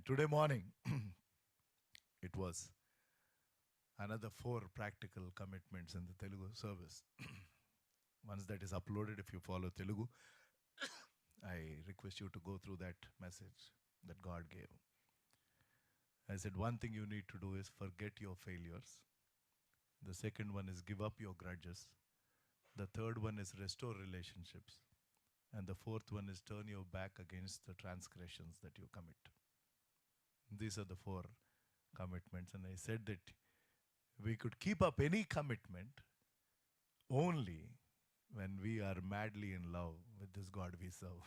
Today morning, it was another four practical commitments in the Telugu service. Once that is uploaded, if you follow Telugu, I request you to go through that message that God gave. I said, one thing you need to do is forget your failures. The second one is give up your grudges. The third one is restore relationships. And the fourth one is turn your back against the transgressions that you commit. These are the four commitments. And I said that we could keep up any commitment only when we are madly in love with this God we serve.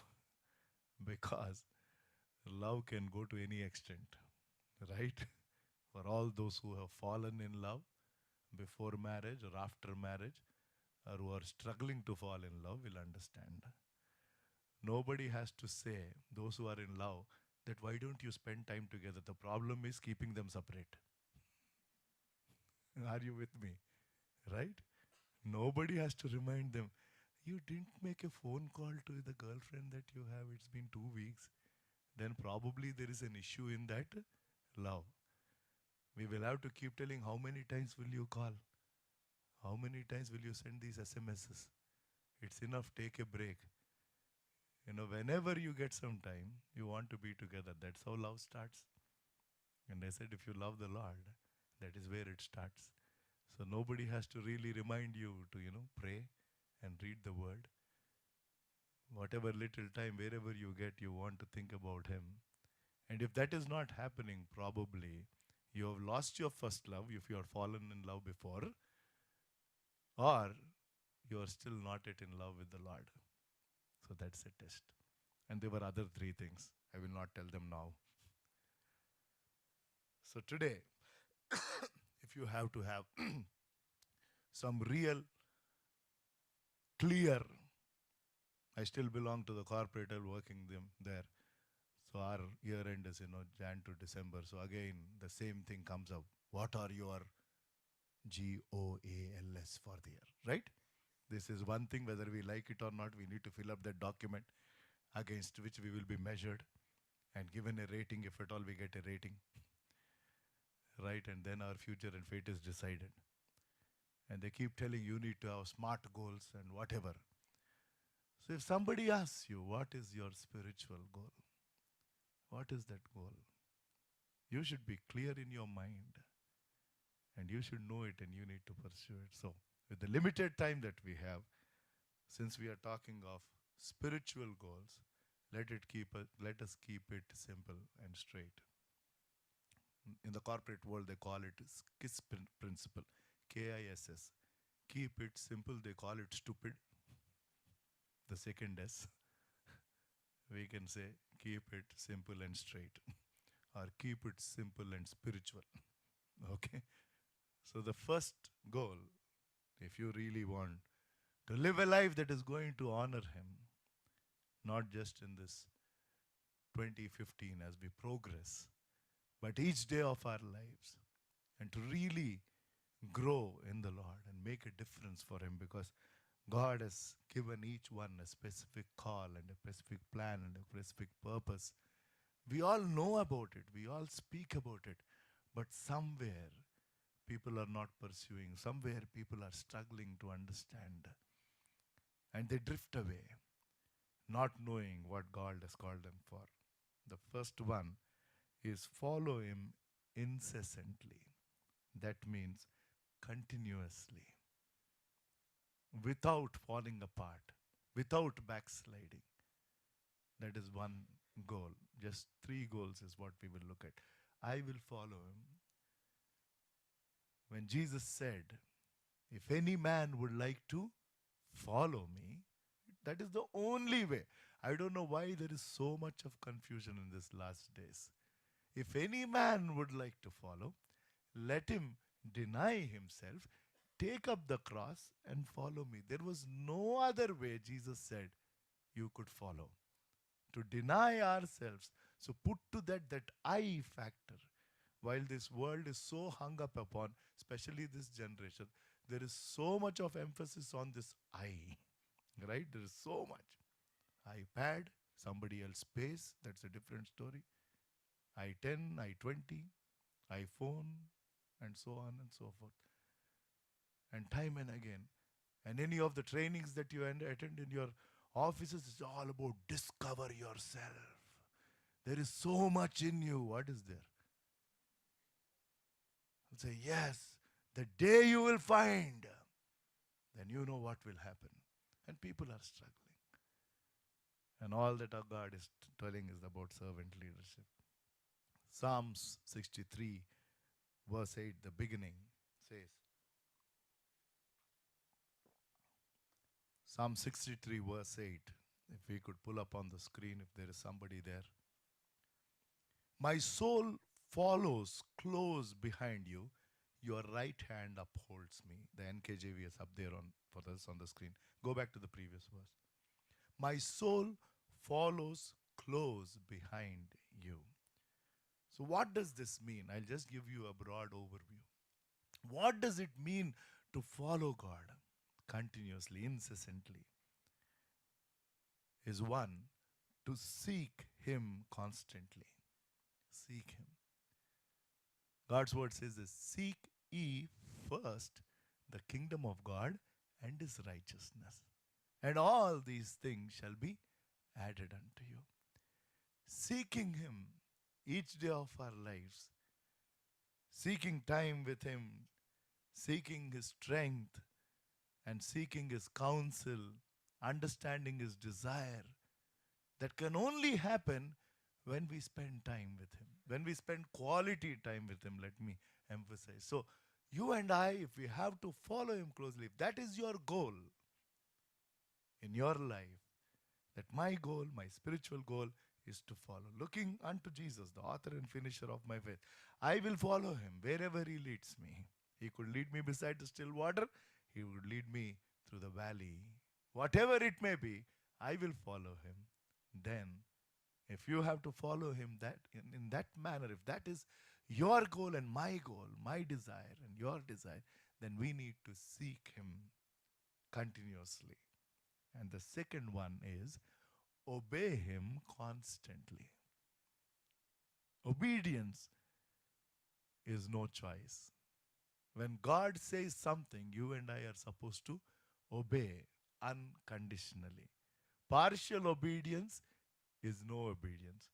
Because love can go to any extent, right? For all those who have fallen in love before marriage or after marriage, or who are struggling to fall in love, will understand. Nobody has to say, those who are in love, that why don't you spend time together? The problem is keeping them separate. Are you with me? Right? Nobody has to remind them, you didn't make a phone call to the girlfriend that you have, it's been 2 weeks. Then probably there is an issue in that love. We will have to keep telling how many times will you call? How many times will you send these SMSs? It's enough, take a break. Whenever you get some time, you want to be together. That's how love starts. And I said, if you love the Lord, that is where it starts. So nobody has to really remind you to, pray and read the word. Whatever little time, wherever you get, you want to think about Him. And if that is not happening, probably you have lost your first love if you are fallen in love before, or you are still not yet in love with the Lord. So that's a test. And there were other three things. I will not tell them now. So today, if you have to have some real, clear, I still belong to the corporate working them there. So our year end is, Jan to December. So again, the same thing comes up. What are your GOALs for the year, right? This is one thing, whether we like it or not, we need to fill up that document against which we will be measured and given a rating if at all we get a rating, right? And then our future and fate is decided. And they keep telling you need to have smart goals and whatever. So if somebody asks you, what is your spiritual goal? What is that goal? You should be clear in your mind and you should know it and you need to pursue it. So with the limited time that we have, since we are talking of spiritual goals, let us keep it simple and straight. In the corporate world, they call it KISS principle, KISS. Keep it simple, they call it stupid. The second S, we can say keep it simple and straight, or keep it simple and spiritual. Okay? So the first goal, if you really want to live a life that is going to honor Him, not just in this 2015 as we progress, but each day of our lives, and to really grow in the Lord and make a difference for Him, because God has given each one a specific call and a specific plan and a specific purpose. We all know about it, we all speak about it, but somewhere people are not pursuing, somewhere people are struggling to understand, and they drift away, not knowing what God has called them for. The first one is follow Him incessantly. That means continuously, without falling apart, without backsliding. That is one goal. Just three goals is what we will look at. I will follow Him. When Jesus said, if any man would like to follow me, that is the only way. I don't know why there is so much of confusion in these last days. If any man would like to follow, let him deny himself, take up the cross and follow me. There was no other way, Jesus said, you could follow. To deny ourselves. So put to that I factor. While this world is so hung up upon, especially this generation, there is so much of emphasis on this I. Right? There is so much. iPad, somebody else pays, that's a different story. I-10, I-20, iPhone, and so on and so forth. And time and again. And any of the trainings that you attend in your offices is all about discover yourself. There is so much in you. What is there? I'll say, yes, the day you will find, then you know what will happen. And people are struggling. And all that our God is telling is about servant leadership. Psalms 63, verse 8, the beginning says, Psalm 63, verse 8, if we could pull up on the screen, if there is somebody there. My soul follows close behind you. Your right hand upholds me. The NKJV is up there for us on the screen. Go back to the previous verse. My soul follows close behind you. So, what does this mean? I'll just give you a broad overview. What does it mean to follow God continuously, incessantly? Is one, to seek Him constantly. Seek Him. God's word says this, seek ye first the kingdom of God and His righteousness, and all these things shall be added unto you. Seeking Him each day of our lives, seeking time with Him, seeking His strength, and seeking His counsel, understanding His desire, that can only happen when we spend time with Him, when we spend quality time with Him, let me emphasize. So, you and I, if we have to follow Him closely, if that is your goal in your life, that my goal, my spiritual goal is to follow. Looking unto Jesus, the author and finisher of my faith. I will follow Him wherever He leads me. He could lead me beside the still water. He would lead me through the valley. Whatever it may be, I will follow Him. Then, if you have to follow Him that in that manner, if that is your goal and my goal, my desire and your desire, then we need to seek Him continuously. And the second one is obey Him constantly. Obedience is no choice. When God says something, you and I are supposed to obey unconditionally. Partial obedience is no obedience.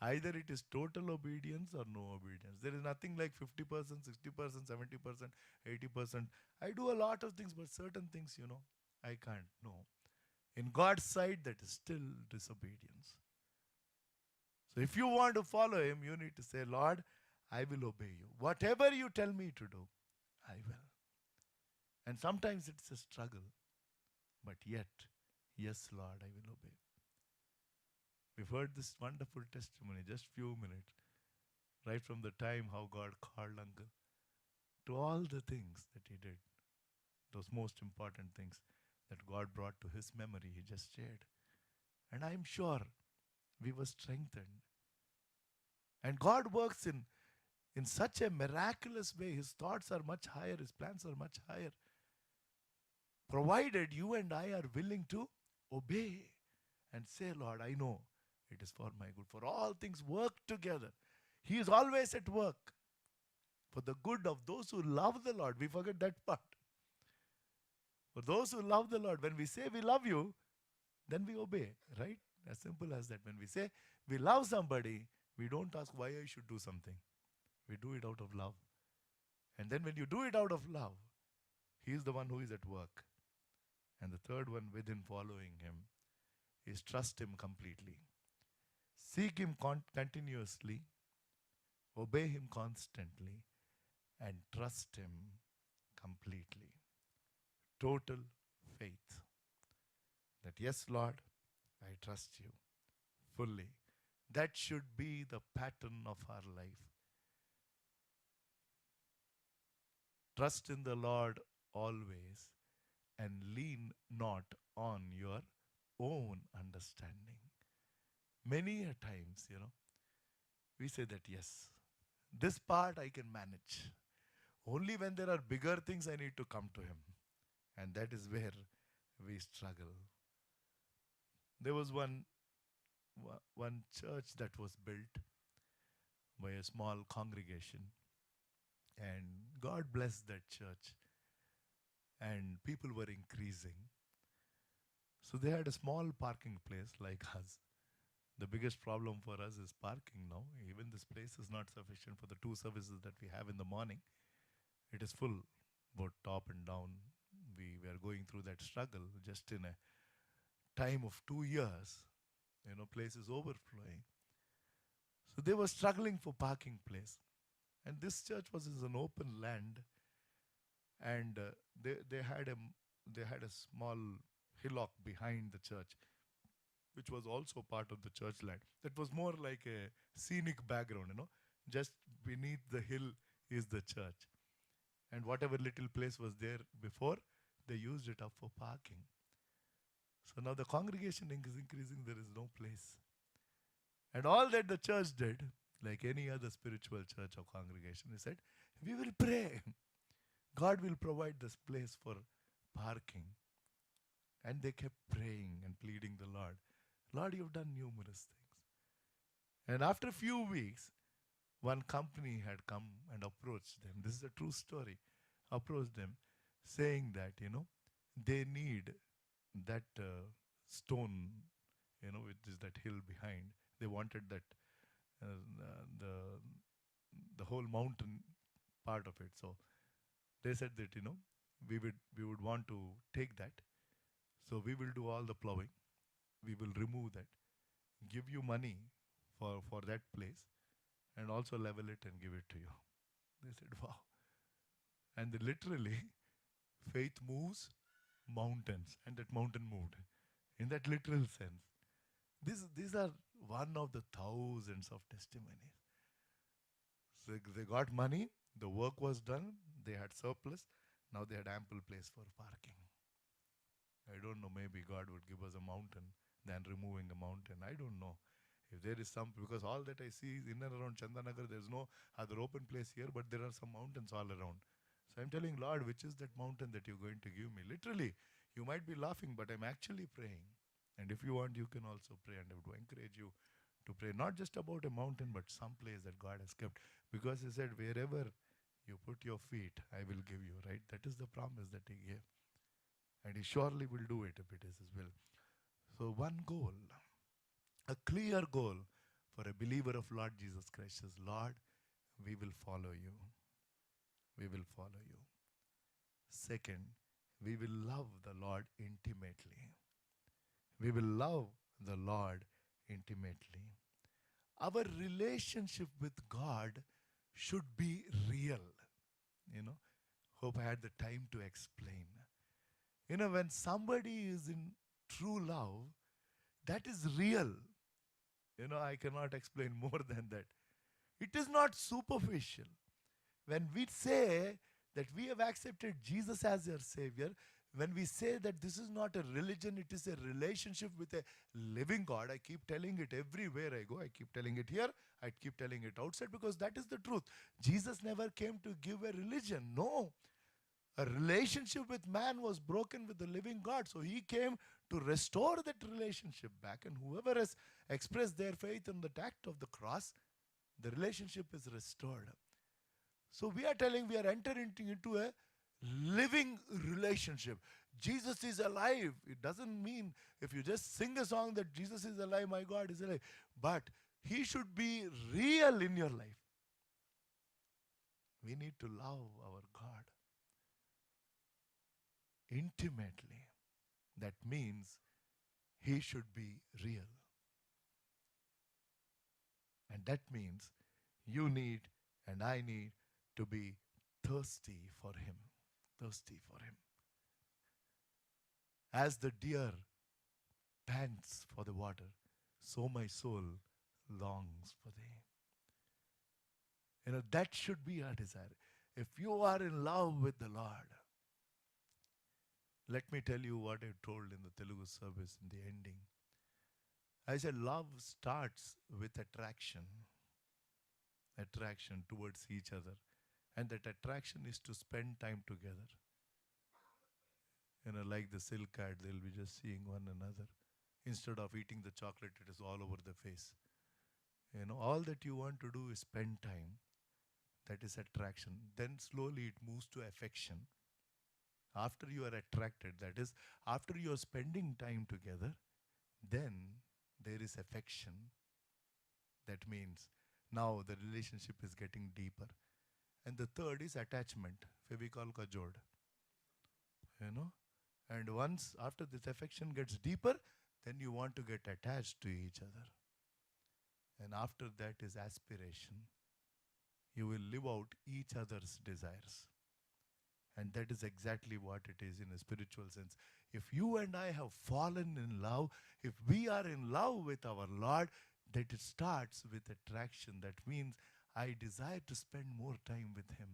Either it is total obedience or no obedience. There is nothing like 50%, 60%, 70%, 80%. I do a lot of things, but certain things, I can't. No. In God's sight, that is still disobedience. So if you want to follow Him, you need to say, Lord, I will obey you. Whatever you tell me to do, I will. And sometimes it's a struggle. But yet, yes, Lord, I will obey. We've heard this wonderful testimony, just few minutes, right from the time how God called uncle, to all the things that he did, those most important things that God brought to his memory, he just shared. And I'm sure we were strengthened. And God works in such a miraculous way. His thoughts are much higher, His plans are much higher, provided you and I are willing to obey and say, Lord, I know it is for my good. For all things work together. He is always at work for the good of those who love the Lord. We forget that part. For those who love the Lord, when we say we love you, then we obey, right? As simple as that. When we say we love somebody, we don't ask why I should do something. We do it out of love. And then when you do it out of love, He is the one who is at work. And the third one within following Him is trust Him completely. Seek Him continuously, obey Him constantly, and trust Him completely. Total faith. That yes, Lord, I trust you fully. That should be the pattern of our life. Trust in the Lord always and lean not on your own understanding. Many a times, we say that yes, this part I can manage. Only when there are bigger things I need to come to Him. And that is where we struggle. There was one church that was built. by a small congregation. And God blessed that church, and people were increasing. So they had a small parking place like us. The biggest problem for us is parking now. Even this place is not sufficient for the two services that we have in the morning. It is full, both top and down. We were going through that struggle just in a time of 2 years. Place is overflowing. So they were struggling for parking place. And this church was in an open land, and they had a small hillock behind the church, which was also part of the church land. That was more like a scenic background. Just beneath the hill is the church. And whatever little place was there before, they used it up for parking. So now the congregation is increasing, there is no place. And all that the church did, like any other spiritual church or congregation, he said, we will pray. God will provide this place for parking. And they kept praying and pleading the Lord. Lord, you've done numerous things. And after a few weeks, one company had come and approached them. This is a true story. Approached them saying that, they need that stone, which is that hill behind. They wanted that, the whole mountain part of it. So they said that, we would want to take that. So we will do all the plowing. We will remove that, give you money for that place, and also level it and give it to you. They said, wow. And literally, faith moves mountains, and that mountain moved in that literal sense. These are one of the thousands of testimonies. So they got money, the work was done, they had surplus, now they had ample place for parking. I don't know, maybe God would give us a mountain than removing a mountain. I don't know. If there is some, because all that I see is in and around Chandanagar, there's no other open place here, but there are some mountains all around. So I'm telling Lord, which is that mountain that you're going to give me? Literally, you might be laughing, but I'm actually praying. And if you want, you can also pray. And I would encourage you to pray, not just about a mountain, but some place that God has kept. Because He said, wherever you put your feet, I will give you, right? That is the promise that He gave. And He surely will do it if it is His will. So, one goal, a clear goal for a believer of Lord Jesus Christ is, Lord, we will follow you. We will follow you. Second, we will love the Lord intimately. We will love the Lord intimately. Our relationship with God should be real. Hope I had the time to explain. When somebody is in true love, that is real. I cannot explain more than that. It is not superficial. When we say that we have accepted Jesus as your Savior, when we say that this is not a religion, it is a relationship with a living God. I keep telling it everywhere I go. I keep telling it here. I keep telling it outside, because that is the truth. Jesus never came to give a religion. No. A relationship with man was broken with the living God. So He came to restore that relationship back. And whoever has expressed their faith in the act of the cross, the relationship is restored. So we are telling we are entering into a living relationship. Jesus is alive. It doesn't mean if you just sing a song that Jesus is alive, my God is alive. But He should be real in your life. We need to love our God intimately. That means He should be real. And that means you need and I need to be thirsty for Him. Thirsty for Him. As the deer pants for the water, so my soul longs for Thee. That should be our desire. If you are in love with the Lord, let me tell you what I told in the Telugu service in the ending. I said love starts with attraction. Attraction towards each other. And that attraction is to spend time together. Like the silk cat, they'll be just seeing one another. Instead of eating the chocolate, it is all over the face. All that you want to do is spend time. That is attraction. Then slowly it moves to affection. After you are attracted, that is, after you are spending time together, then there is affection. That means now the relationship is getting deeper. And the third is attachment. Fevicol ka jod. You know? And once after this affection gets deeper, then you want to get attached to each other. And after that is aspiration. You will live out each other's desires. And that is exactly what it is in a spiritual sense. If you and I have fallen in love, if we are in love with our Lord, that it starts with attraction. That means I desire to spend more time with Him.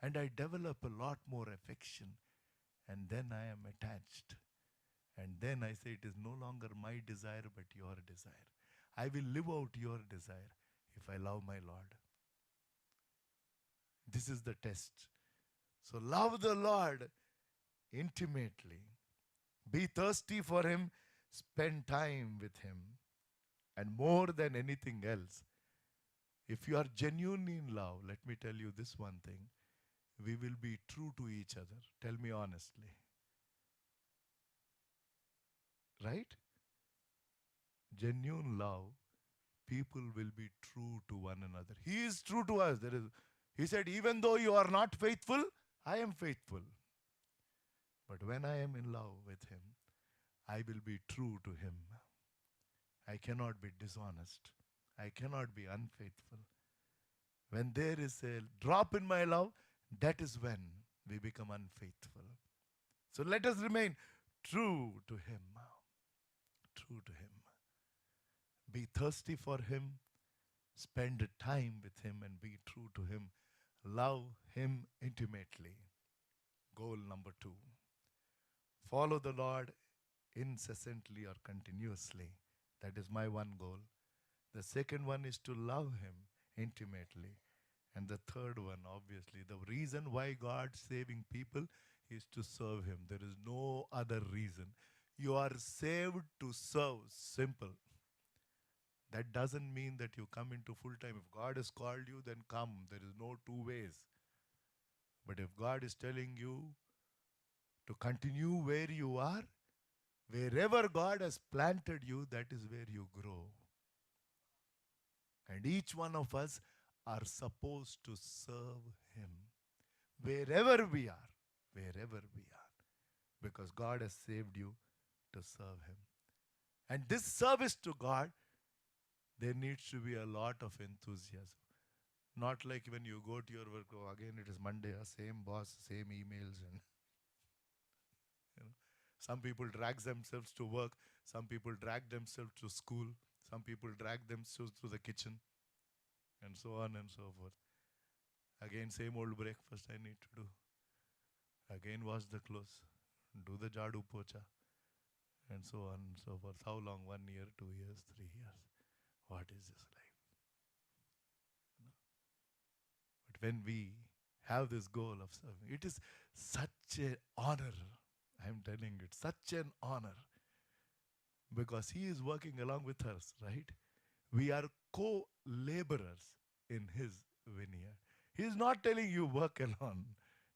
And I develop a lot more affection. And then I am attached. And then I say, it is no longer my desire, but your desire. I will live out your desire if I love my Lord. This is the test. So love the Lord intimately. Be thirsty for Him. Spend time with Him. And more than anything else, if you are genuinely in love, let me tell you this one thing. We will be true to each other. Tell me honestly. Right? Genuine love, people will be true to one another. He is true to us. He said, even though you are not faithful, I am faithful. But when I am in love with Him, I will be true to Him. I cannot be dishonest. I cannot be unfaithful. When there is a drop in my love, that is when we become unfaithful. So let us remain true to Him. True to Him. Be thirsty for Him. Spend time with Him and be true to Him. Love Him intimately. Goal number 2. Follow the Lord incessantly or continuously. That is my one goal. The second one is to love Him intimately. And the third one, obviously, the reason why God is saving people is to serve Him. There is no other reason. You are saved to serve. Simple. That doesn't mean that you come into full time. If God has called you, then come. There is no two ways. But if God is telling you to continue where you are, wherever God has planted you, that is where you grow. And each one of us are supposed to serve Him. Wherever we are. Wherever we are. Because God has saved you to serve Him. And this service to God, there needs to be a lot of enthusiasm. Not like when you go to your work, oh, again it is Monday, same boss, same emails. And some people drag themselves to work. Some people drag themselves to school. Some people drag themselves to the kitchen. And so on and so forth. Again, same old breakfast I need to do. Again, wash the clothes. Do the jadu pocha. And so on and so forth. How long? 1 year, 2 years, 3 years. What is this life? But when we have this goal of serving, it is such an honor. I am telling you, it's such an honor. Because He is working along with us, right? We are co-laborers in His vineyard. He is not telling you work alone.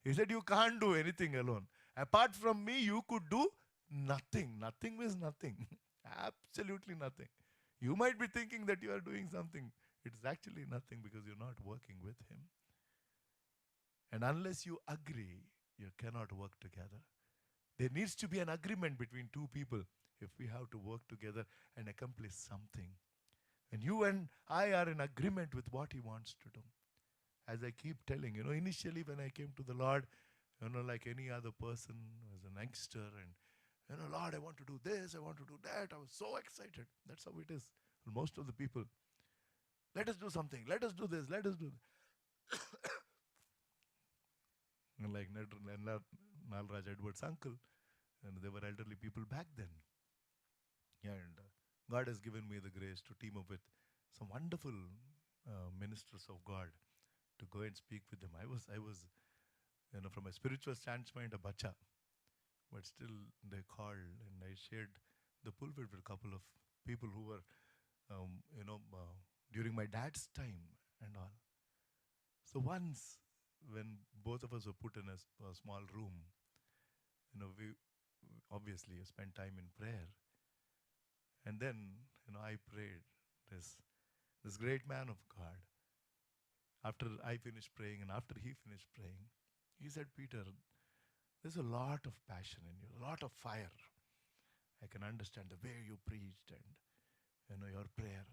He said you can't do anything alone. Apart from me, you could do nothing. Nothing means nothing. Absolutely nothing. You might be thinking that you are doing something. It's actually nothing because you're not working with Him. And unless you agree, you cannot work together. There needs to be an agreement between two people if we have to work together and accomplish something. And you and I are in agreement with what He wants to do. As I keep telling, initially when I came to the Lord, like any other person, as an youngster, and, Lord, I want to do this, I want to do that. I was so excited. That's how it is. Most of the people, let us do something, let us do this, let us do that. Like Nalraj Edward's uncle, and they were elderly people back then. And God has given me the grace to team up with some wonderful ministers of God to go and speak with them. I was, from a spiritual standpoint, a bacha, but still they called, and I shared the pulpit with a couple of people who were, during my dad's time and all. So once, when both of us were put in a small room, we obviously spent time in prayer, and then I prayed this great man of God. After I finished praying, and after he finished praying, he said, Peter, there's a lot of passion in you, a lot of fire. I can understand the way you preached and your prayer.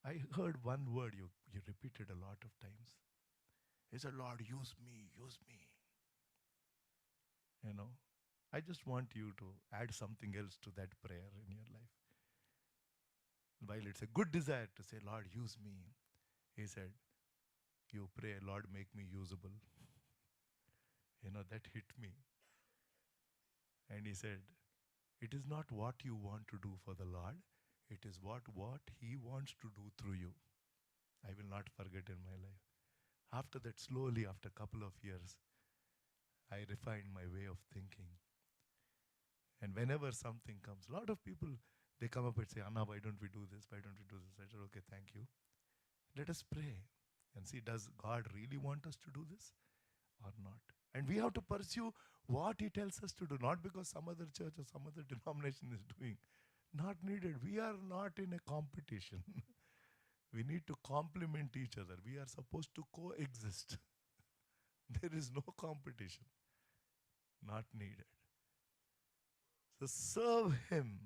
I heard one word you repeated a lot of times. He said, Lord, use me, use me. You know, I just want you to add something else to that prayer in your life. While it's a good desire to say, Lord, use me, he said, you pray, Lord, make me usable. That hit me. And he said, it is not what you want to do for the Lord, it is what he wants to do through you. I will not forget in my life. After that, slowly, after a couple of years, I refined my way of thinking. And whenever something comes, a lot of people, they come up and say, Anna, why don't we do this? Why don't we do this? I said, okay, thank you. Let us pray and see, does God really want us to do this or not? And we have to pursue what he tells us to do, not because some other church or some other denomination is doing. Not needed. We are not in a competition. We need to complement each other. We are supposed to coexist. There is no competition. Not needed. So serve him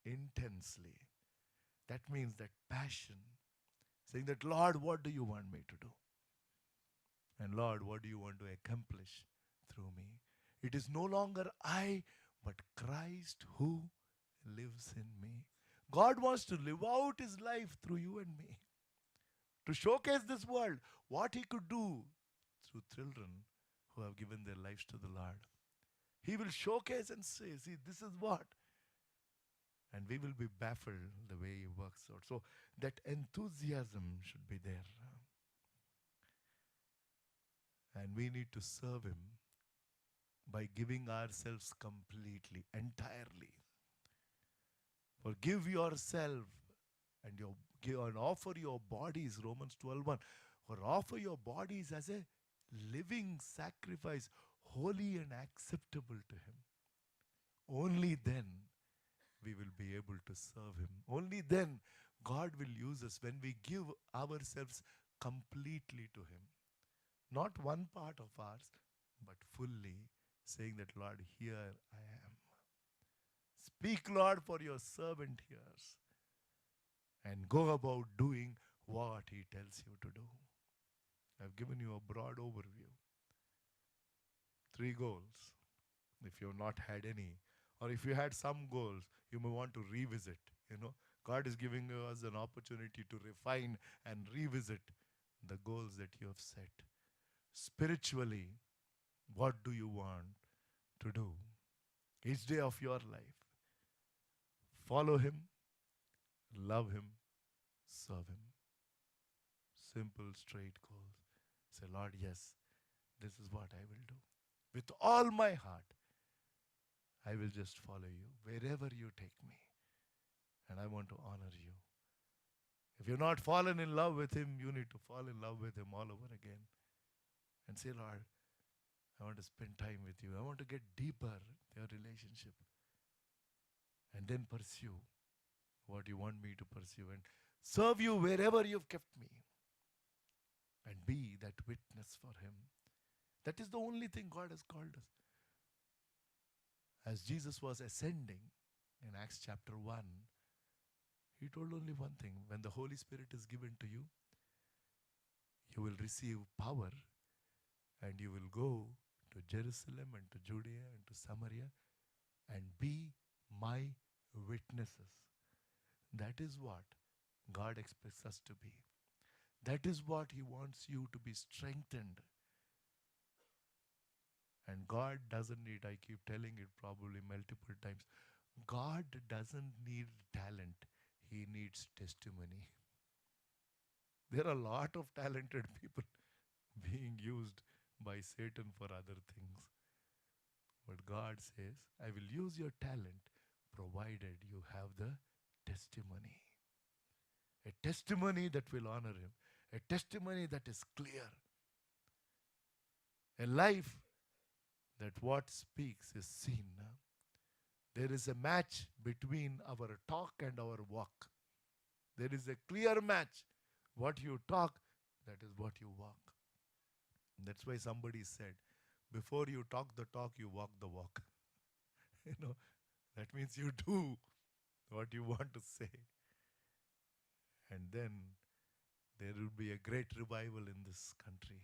intensely. That means that passion. Saying that, Lord, what do you want me to do? And Lord, what do you want to accomplish through me? It is no longer I, but Christ who lives in me. God wants to live out his life through you and me. To showcase this world what he could do through children who have given their lives to the Lord. He will showcase and say, see, this is what. And we will be baffled the way he works out. So that enthusiasm should be there. And we need to serve him by giving ourselves completely, entirely. Forgive yourself and offer your bodies, Romans 12:1, or offer your bodies as a living sacrifice, holy and acceptable to him. Only then we will be able to serve him. Only then God will use us, when we give ourselves completely to him. Not one part of ours, but fully, saying that, Lord, here I am. Speak, Lord, for your servant hears. And go about doing what he tells you to do. I've given you a broad overview. 3 goals. If you have not had any, or if you had some goals, you may want to revisit. God is giving us an opportunity to refine and revisit the goals that you have set. Spiritually, what do you want to do each day of your life? Follow him, love him, serve him. Simple, straight goals. Say, Lord, yes, this is what I will do. With all my heart, I will just follow you wherever you take me. And I want to honor you. If you've not fallen in love with him, you need to fall in love with him all over again. And say, Lord, I want to spend time with you. I want to get deeper in your relationship. And then pursue what you want me to pursue and serve you wherever you've kept me. And be that witness for him. That is the only thing God has called us. As Jesus was ascending in Acts chapter 1, he told only one thing. When the Holy Spirit is given to you, you will receive power and you will go to Jerusalem and to Judea and to Samaria and be my witnesses. That is what God expects us to be. That is what he wants you to be strengthened. And God doesn't need, I keep telling it probably multiple times, God doesn't need talent. He needs testimony. There are a lot of talented people being used by Satan for other things. But God says, I will use your talent provided you have the testimony. a testimony that will honor Him, a testimony that is clear, a life that what speaks is seen. There is a match between our talk and our walk. There is a clear match. What you talk, that is what you walk. That's why somebody said, before you talk the talk, you walk the walk. You know, that means you do what you want to say. And then there will be a great revival in this country.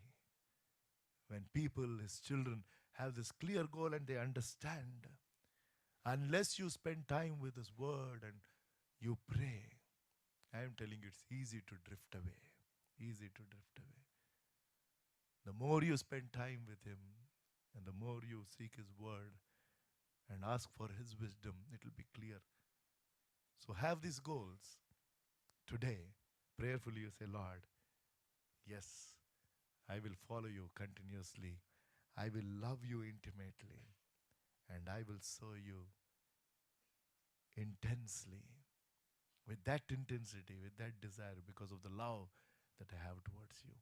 When people, His children, have this clear goal and they understand. Unless you spend time with His Word and you pray, I am telling you, it's easy to drift away. Easy to drift away. The more you spend time with Him and the more you seek His Word and ask for His wisdom, it will be clear. So have these goals. Today, prayerfully you say, Lord, yes, I will follow you continuously. I will love you intimately. And I will serve you intensely. With that intensity, with that desire, because of the love that I have towards you.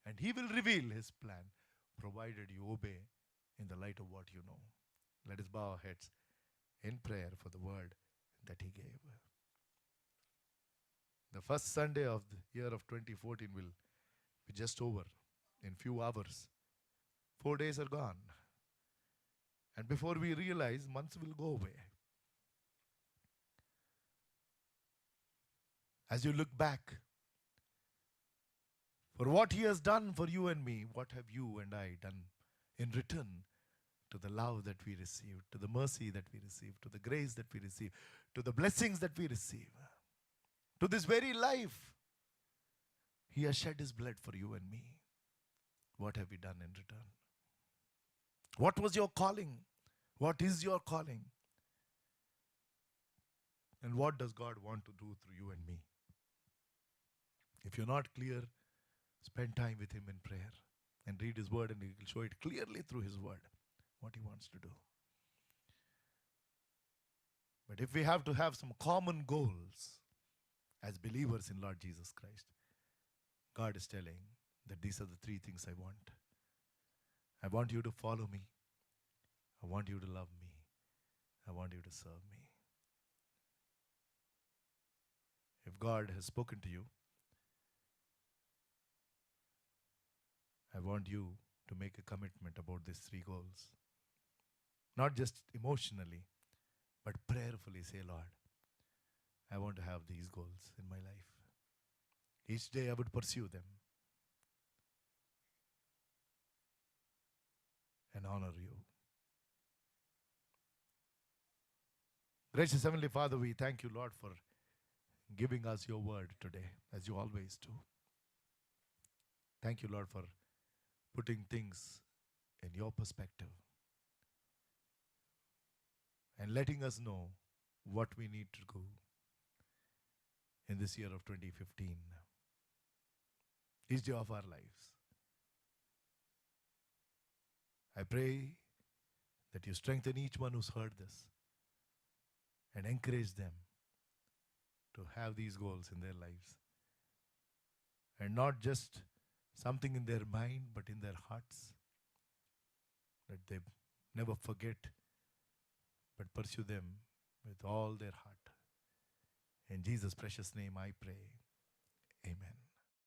And He will reveal His plan, provided you obey in the light of what you know. Let us bow our heads in prayer for the word that He gave. The first Sunday of the year of 2014 will be just over in few hours. 4 days are gone. And before we realize, months will go away. As you look back, for what He has done for you and me, what have you and I done in return to the love that we receive, to the mercy that we receive, to the grace that we receive, to the blessings that we receive, to this very life? He has shed His blood for you and me. What have we done in return? What was your calling? What is your calling? And what does God want to do through you and me? If you're not clear, spend time with Him in prayer and read His word, and He will show it clearly through His word what He wants to do. But if we have to have some common goals as believers in Lord Jesus Christ, God is telling that these are the three things I want. I want you to follow me. I want you to love me. I want you to serve me. If God has spoken to you, I want you to make a commitment about these three goals. Not just emotionally, but prayerfully say, Lord, I want to have these goals in my life. Each day I would pursue them and honor you. Gracious Heavenly Father, we thank you, Lord, for giving us your word today, as you always do. Thank you, Lord, for putting things in your perspective and letting us know what we need to do in this year of 2015, each day of our lives. I pray that you strengthen each one who's heard this and encourage them to have these goals in their lives. And not just something in their mind, but in their hearts, that they never forget, but pursue them with all their heart. In Jesus' precious name I pray. Amen.